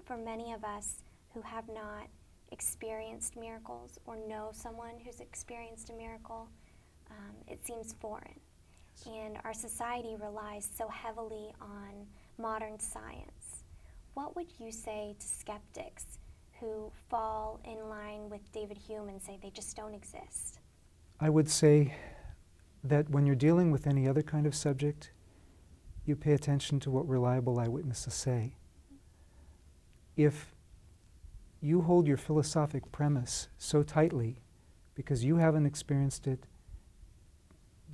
for many of us who have not experienced miracles or know someone who's experienced a miracle, it seems foreign. And our society relies so heavily on modern science. What would you say to skeptics who fall in line with David Hume and say they just don't exist? I would say that when you're dealing with any other kind of subject, you pay attention to what reliable eyewitnesses say. If you hold your philosophic premise so tightly because you haven't experienced it,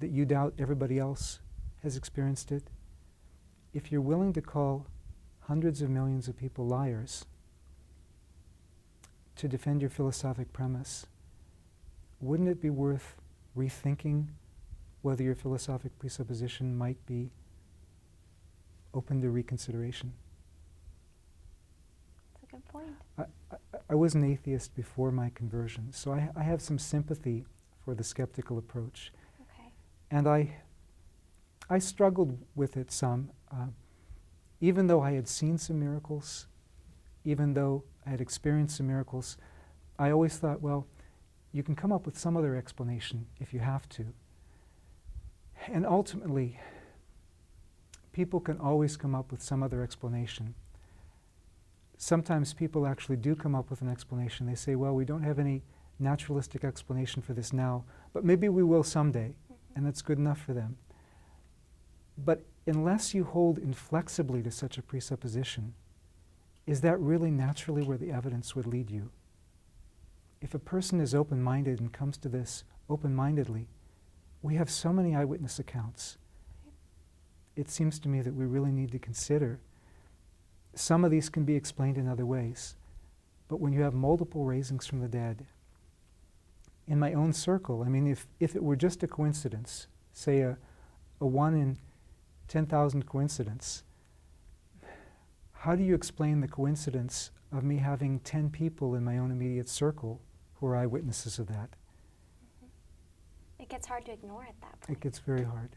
that you doubt everybody else has experienced it, if you're willing to call hundreds of millions of people liars to defend your philosophic premise, wouldn't it be worth rethinking whether your philosophic presupposition might be open to reconsideration? That's a good point. I was an atheist before my conversion, so I have some sympathy for the skeptical approach. Okay. And I struggled with it some. Even though I had seen some miracles, even though I had experienced some miracles, I always thought, well, you can come up with some other explanation if you have to. And ultimately, people can always come up with some other explanation. Sometimes people actually do come up with an explanation. They say, well, we don't have any naturalistic explanation for this now, but maybe we will someday, and that's good enough for them. But unless you hold inflexibly to such a presupposition, is that really naturally where the evidence would lead you? If a person is open-minded and comes to this open-mindedly, we have so many eyewitness accounts. It seems to me that we really need to consider some of these can be explained in other ways. But when you have multiple raisings from the dead, in my own circle, I mean, if it were just a coincidence, say a 1 in 10,000 coincidence, how do you explain the coincidence of me having 10 people in my own immediate circle who are eyewitnesses of that? It gets hard to ignore at that point. It gets very hard.